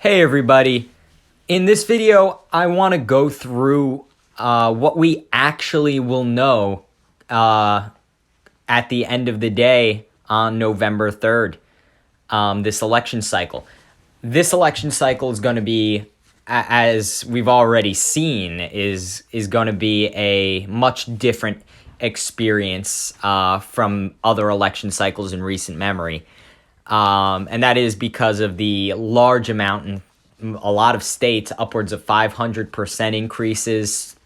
Hey everybody, in this video I want to go through what we actually will know at the end of the day on November 3rd, this election cycle. This election cycle is going to be, as we've already seen, is going to be a much different experience from other election cycles in recent memory. And that is because of the large amount in a lot of states, upwards of 500% increases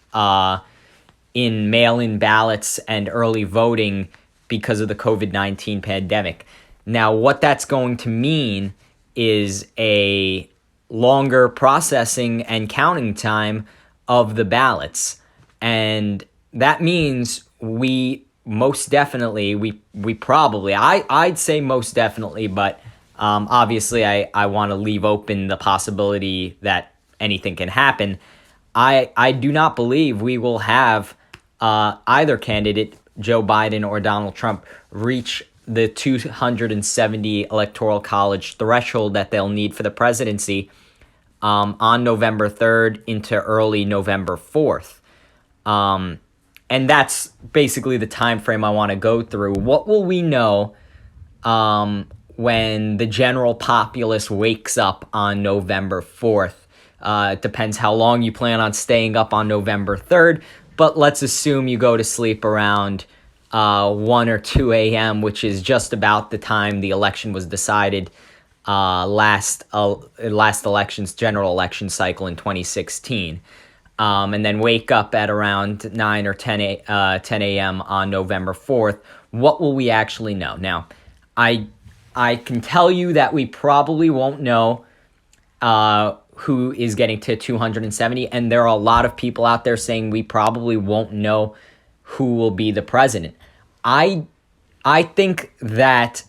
in mail-in ballots and early voting because of the COVID-19 pandemic. Now, what that's going to mean is a longer processing and counting time of the ballots. And that means most definitely, I'd say most definitely, but obviously I want to leave open the possibility that anything can happen. I do not believe we will have either candidate, Joe Biden or Donald Trump, reach the 270 electoral college threshold that they'll need for the presidency on November 3rd into early November 4th. And that's basically the time frame I want to go through. What will we know when the general populace wakes up on November 4th? It depends how long you plan on staying up on November 3rd, but let's assume you go to sleep around 1 or 2 a.m., which is just about the time the election was decided last election's general election cycle in 2016. And then wake up at around 9 or 10 a.m. on November 4th. What will we actually know? Now, I can tell you that we probably won't know who is getting to 270, and there are a lot of people out there saying we probably won't know who will be the president. I think that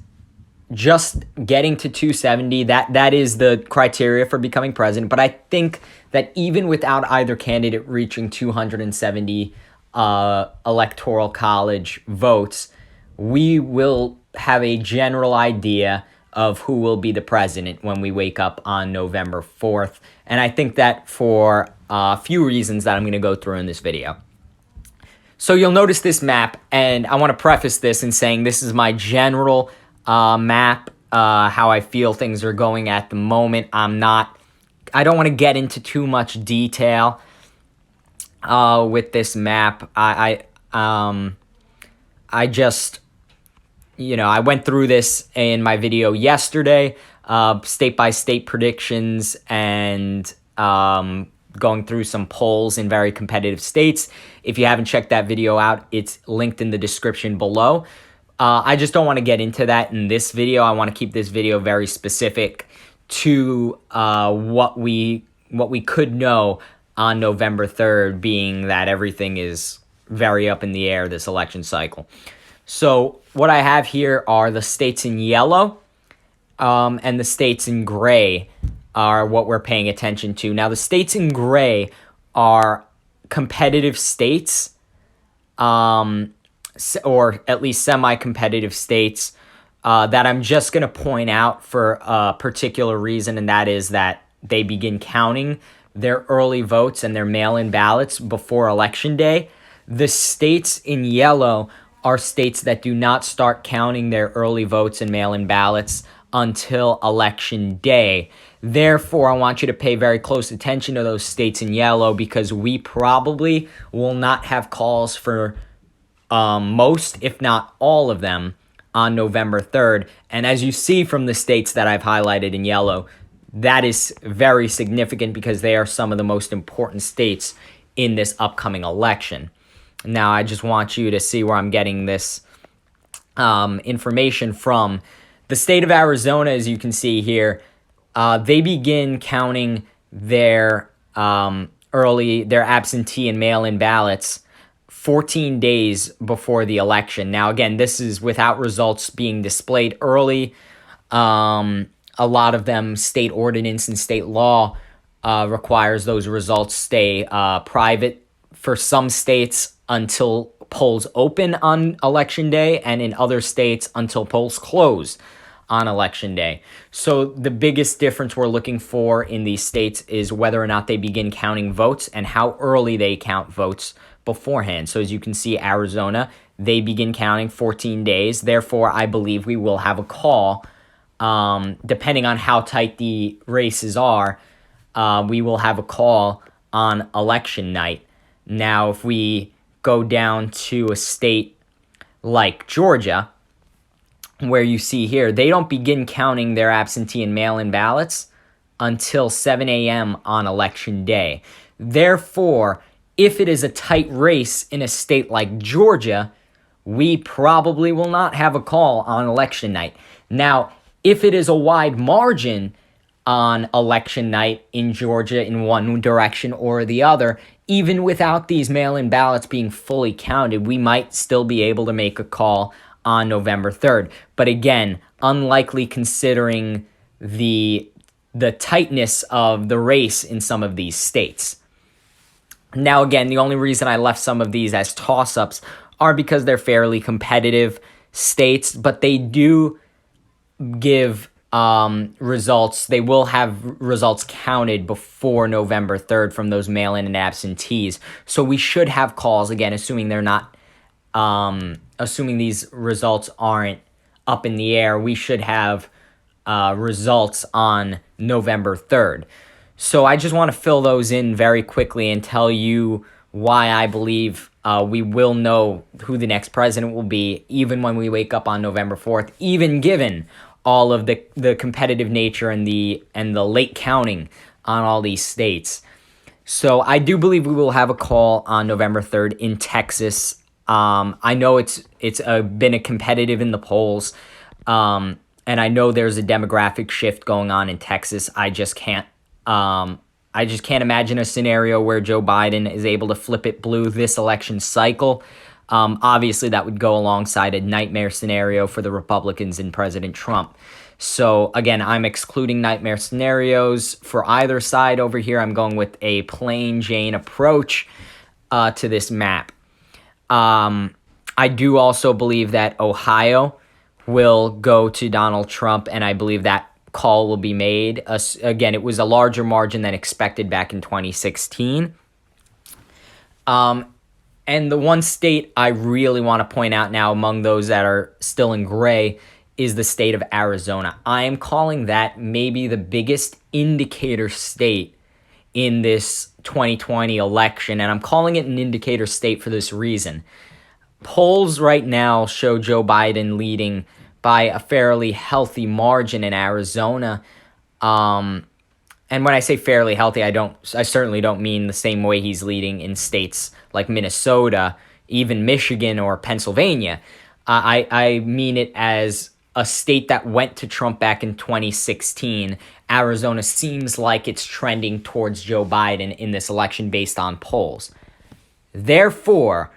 just getting to 270, that is the criteria for becoming president. But I think that even without either candidate reaching 270 electoral college votes, we will have a general idea of who will be the president when we wake up on November 4th. And I think that for a few reasons that I'm going to go through in this video. So you'll notice this map, and I want to preface this in saying this is my general map, how I feel things are going at the moment. I don't want to get into too much detail with this map. I just, I went through this in my video yesterday, state-by-state predictions and going through some polls in very competitive states. If you haven't checked that video out, it's linked in the description below. I just don't want to get into that in this video. I want to keep this video very specific to what we could know on November 3rd, being that everything is very up in the air this election cycle. So what I have here are the states in yellow, and the states in gray are what we're paying attention to. Now, the states in gray are competitive states, or at least semi-competitive states that I'm just going to point out for a particular reason, and that is that they begin counting their early votes and their mail-in ballots before Election Day. The states in yellow are states that do not start counting their early votes and mail-in ballots until Election Day. Therefore, I want you to pay very close attention to those states in yellow, because we probably will not have calls for most, if not all of them, on November 3rd. And as you see from the states that I've highlighted in yellow, that is very significant because they are some of the most important states in this upcoming election. Now, I just want you to see where I'm getting this information from. The state of Arizona, as you can see here, they begin counting their absentee and mail-in ballots 14 days before the election. Now, again, this is without results being displayed early. A lot of them, state ordinance and state law requires those results stay private for some states until polls open on Election Day, and in other states until polls close on election day. So the biggest difference we're looking for in these states is whether or not they begin counting votes and how early they count votes beforehand. So as you can see, Arizona, they begin counting 14 days. Therefore, I believe we will have a call, depending on how tight the races are, we will have a call on election night. Now, if we go down to a state like Georgia, where you see here, they don't begin counting their absentee and mail-in ballots until 7 a.m. on election day. Therefore, if it is a tight race in a state like Georgia, we probably will not have a call on election night. Now, if it is a wide margin on election night in Georgia in one direction or the other, even without these mail-in ballots being fully counted, we might still be able to make a call on November 3rd. But again, unlikely considering the tightness of the race in some of these states. Now, again, the only reason I left some of these as toss-ups are because they're fairly competitive states, but they do give results. They will have results counted before November 3rd from those mail-in and absentees. So we should have calls, again, assuming they're not, assuming these results aren't up in the air, we should have results on November 3rd. So I just want to fill those in very quickly and tell you why I believe we will know who the next president will be, even when we wake up on November 4th, even given all of the competitive nature and the late counting on all these states. So I do believe we will have a call on November 3rd in Texas. I know it's been a competitive in the polls, and I know there's a demographic shift going on in Texas. I just can't imagine a scenario where Joe Biden is able to flip it blue this election cycle. Obviously, that would go alongside a nightmare scenario for the Republicans and President Trump. So, again, I'm excluding nightmare scenarios for either side over here. I'm going with a plain Jane approach to this map. I do also believe that Ohio will go to Donald Trump, and I believe that call will be made. Again, it was a larger margin than expected back in 2016. And the one state I really want to point out now among those that are still in gray is the state of Arizona. I am calling that maybe the biggest indicator state in this 2020 election, and I'm calling it an indicator state for this reason. Polls right now show Joe Biden leading by a fairly healthy margin in Arizona. And when I say fairly healthy, I certainly don't mean the same way he's leading in states like Minnesota, even Michigan or Pennsylvania. I mean it as a state that went to Trump back in 2016. Arizona seems like it's trending towards Joe Biden in this election based on polls. Therefore,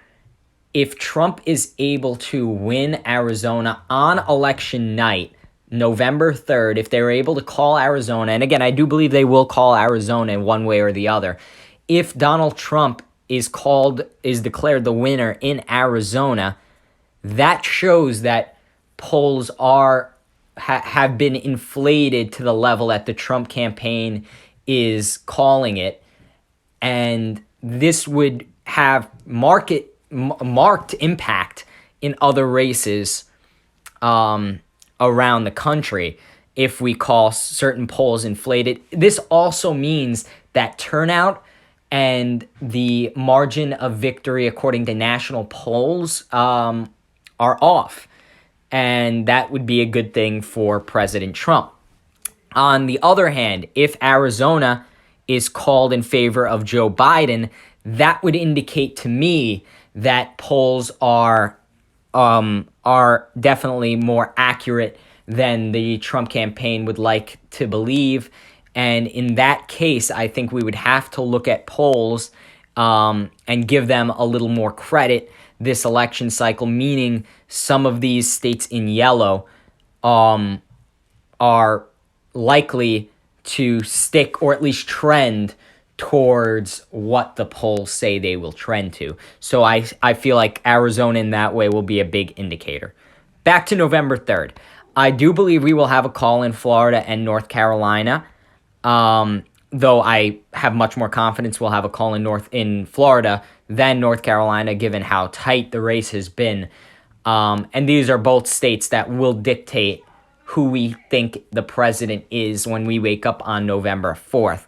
if Trump is able to win Arizona on election night, November 3rd, if they're able to call Arizona, and again, I do believe they will call Arizona in one way or the other. If Donald Trump is declared the winner in Arizona, that shows that polls have been inflated to the level that the Trump campaign is calling it, and this would have marked impact in other races around the country if we call certain polls inflated. This also means that turnout and the margin of victory according to national polls are off, and that would be a good thing for President Trump. On the other hand, if Arizona is called in favor of Joe Biden, that would indicate to me that polls are definitely more accurate than the Trump campaign would like to believe. And in that case, I think we would have to look at polls and give them a little more credit this election cycle, meaning some of these states in yellow are likely to stick or at least trend towards what the polls say they will trend to. So I feel like Arizona in that way will be a big indicator. Back to November 3rd. I do believe we will have a call in Florida and North Carolina, though I have much more confidence we'll have a call in Florida than North Carolina, given how tight the race has been. And these are both states that will dictate who we think the president is when we wake up on November 4th.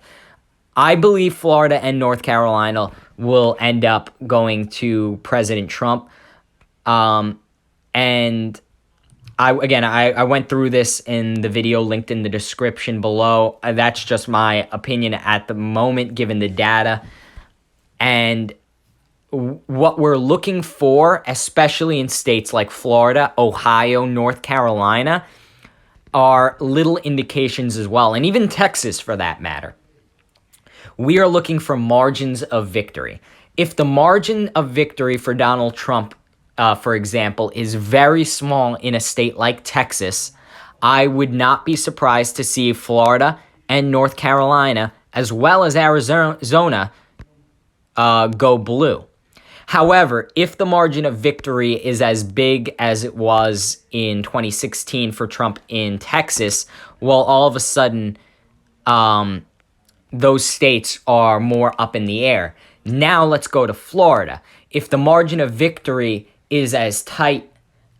I believe Florida and North Carolina will end up going to President Trump. And I went through this in the video linked in the description below. That's just my opinion at the moment, given the data. And what we're looking for, especially in states like Florida, Ohio, North Carolina, are little indications as well, and even Texas for that matter. We are looking for margins of victory. If the margin of victory for Donald Trump, for example, is very small in a state like Texas, I would not be surprised to see Florida and North Carolina, as well as Arizona, go blue. However, if the margin of victory is as big as it was in 2016 for Trump in Texas, well, all of a sudden, those states are more up in the air. Now let's go to Florida. If the margin of victory is as tight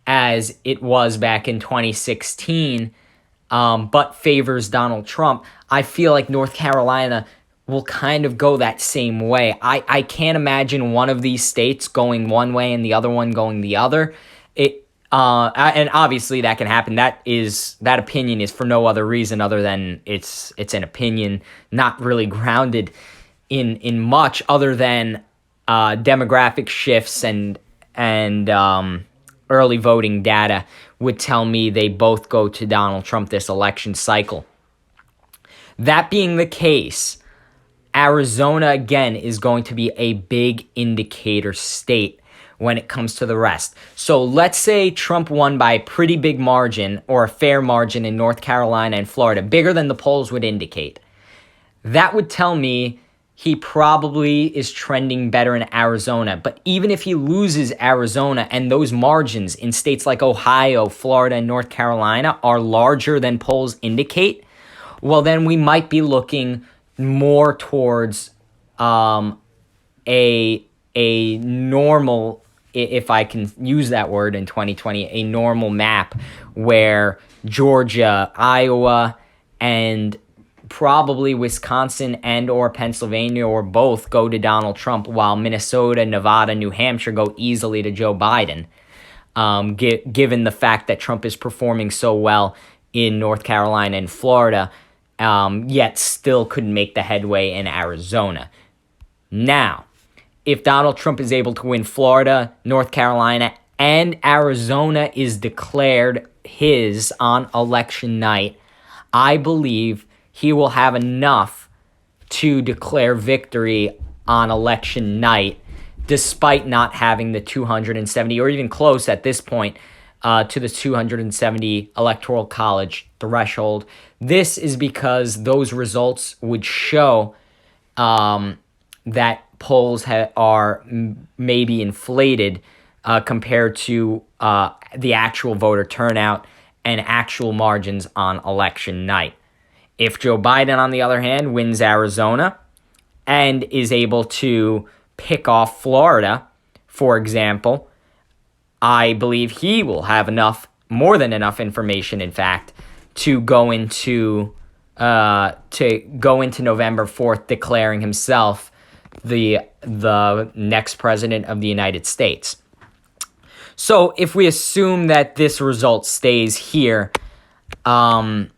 as it was back in 2016, but favors Donald Trump, I feel like North Carolina will kind of go that same way. I can't imagine one of these states going one way and the other one going the other. And obviously that can happen. That opinion is for no other reason other than it's an opinion, not really grounded in much other than demographic shifts and early voting data would tell me they both go to Donald Trump this election cycle. That being the case, Arizona, again, is going to be a big indicator state when it comes to the rest. So let's say Trump won by a pretty big margin or a fair margin in North Carolina and Florida, bigger than the polls would indicate. That would tell me he probably is trending better in Arizona. But even if he loses Arizona and those margins in states like Ohio, Florida, and North Carolina are larger than polls indicate, well, then we might be looking more towards a normal, if I can use that word in 2020, a normal map where Georgia, Iowa, and probably Wisconsin and or Pennsylvania or both go to Donald Trump, while Minnesota, Nevada, New Hampshire go easily to Joe Biden, given the fact that Trump is performing so well in North Carolina and Florida, yet still couldn't make the headway in Arizona. Now, if Donald Trump is able to win Florida, North Carolina, and Arizona is declared his on election night, I believe he will have enough to declare victory on election night, despite not having the 270, or even close at this point, to the 270 Electoral College threshold. This is because those results would show that polls are maybe inflated compared to the actual voter turnout and actual margins on election night. If Joe Biden, on the other hand, wins Arizona and is able to pick off Florida, for example, I believe he will have more than enough information, in fact, to go into November 4th declaring himself the next president of the United States. So if we assume that this result stays here, I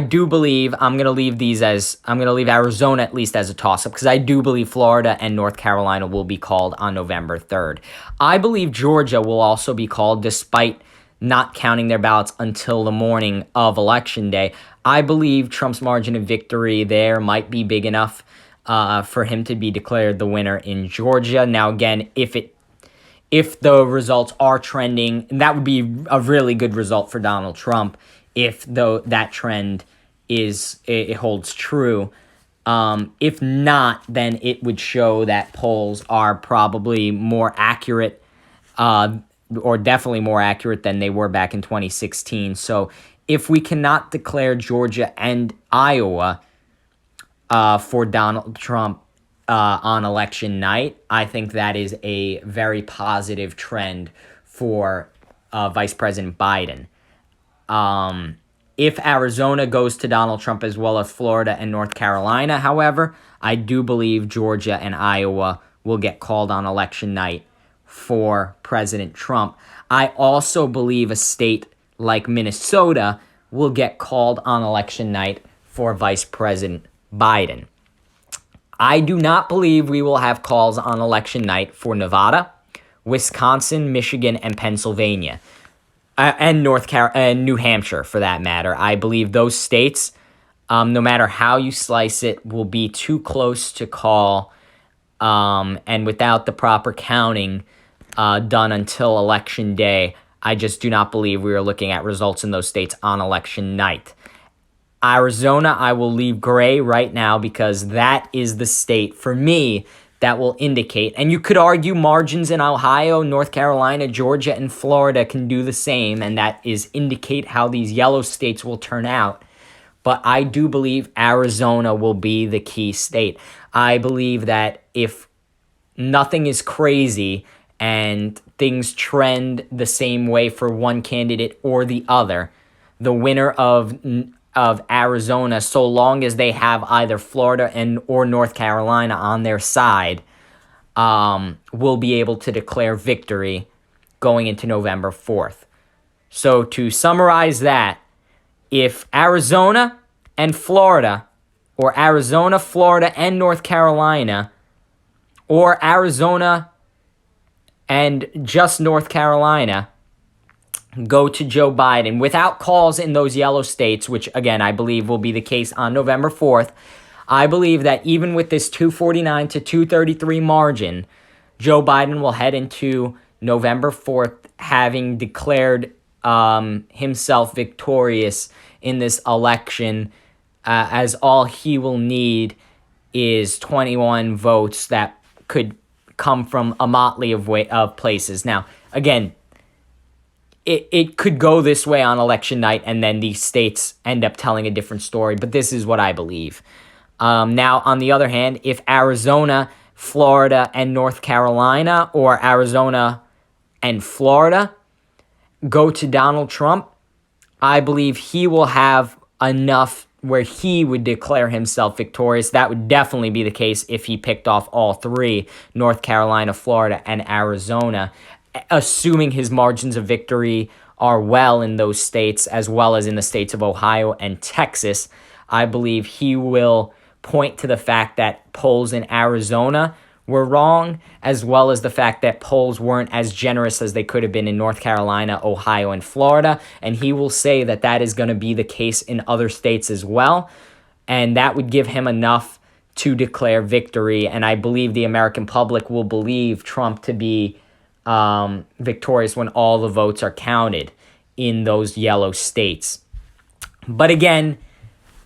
do believe I'm going to leave Arizona at least as a toss-up, because I do believe Florida and North Carolina will be called on November 3rd. I believe Georgia will also be called, despite not counting their ballots until the morning of Election Day. I believe Trump's margin of victory there might be big enough for him to be declared the winner in Georgia. Now, again, if the results are trending, that would be a really good result for Donald Trump. If that trend it holds true. If not, then it would show that polls are probably more accurate or definitely more accurate than they were back in 2016. So if we cannot declare Georgia and Iowa for Donald Trump on election night, I think that is a very positive trend for Vice President Biden. If Arizona goes to Donald Trump as well as Florida and North Carolina, however, I do believe Georgia and Iowa will get called on election night for President Trump. I also believe a state like Minnesota will get called on election night for Vice President Biden. I do not believe we will have calls on election night for Nevada, Wisconsin, Michigan, and Pennsylvania, and New Hampshire, for that matter. I believe those states, no matter how you slice it, will be too close to call, and without the proper counting done until Election Day, I just do not believe we are looking at results in those states on election night. Arizona, I will leave gray right now because that is the state, for me, that will indicate. And you could argue margins in Ohio, North Carolina, Georgia, and Florida can do the same, and that is indicate how these yellow states will turn out. But I do believe Arizona will be the key state. I believe that if nothing is crazy and things trend the same way for one candidate or the other, the winner of Arizona, so long as they have either Florida or North Carolina on their side, will be able to declare victory going into November 4th. So to summarize that, if Arizona and Florida, or Arizona, Florida, and North Carolina, or Arizona and just North Carolina go to Joe Biden without calls in those yellow states, which, again, I believe will be the case on November 4th, I believe that even with this 249 to 233 margin, Joe Biden will head into November 4th having declared himself victorious in this election, as all he will need is 21 votes that could come from a motley of places. Now, again, it could go this way on election night, and then these states end up telling a different story, but this is what I believe. Now, on the other hand, if Arizona, Florida, and North Carolina, or Arizona and Florida go to Donald Trump, I believe he will have enough where he would declare himself victorious. That would definitely be the case if he picked off all three, North Carolina, Florida, and Arizona, assuming his margins of victory are well in those states, as well as in the states of Ohio and Texas. I believe he will point to the fact that polls in Arizona were wrong, as well as the fact that polls weren't as generous as they could have been in North Carolina, Ohio, and Florida. And he will say that that is going to be the case in other states as well. And that would give him enough to declare victory. And I believe the American public will believe Trump to be victorious when all the votes are counted in those yellow states. But again,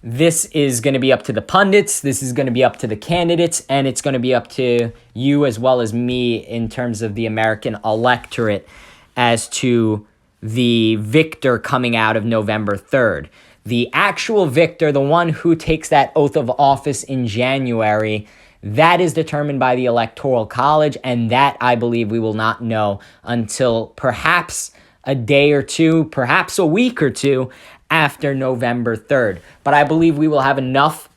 this is going to be up to the pundits, this is going to be up to the candidates, and it's going to be up to you as well as me in terms of the American electorate as to the victor coming out of November 3rd. The actual victor, the one who takes that oath of office in January, that is determined by the Electoral College, and that I believe we will not know until perhaps a day or two, perhaps a week or two after November 3rd. But I believe we will have enough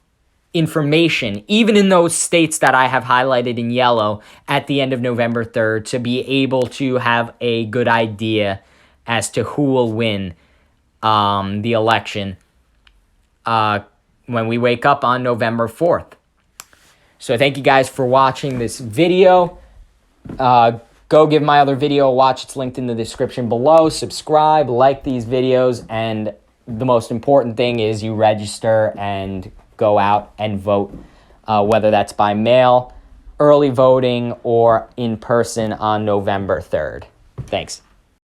information, even in those states that I have highlighted in yellow, at the end of November 3rd to be able to have a good idea as to who will win the election when we wake up on November 4th. So thank you guys for watching this video. Go give my other video a watch. It's linked in the description below. Subscribe, like these videos, and the most important thing is you register and go out and vote, whether that's by mail, early voting, or in person on November 3rd. Thanks.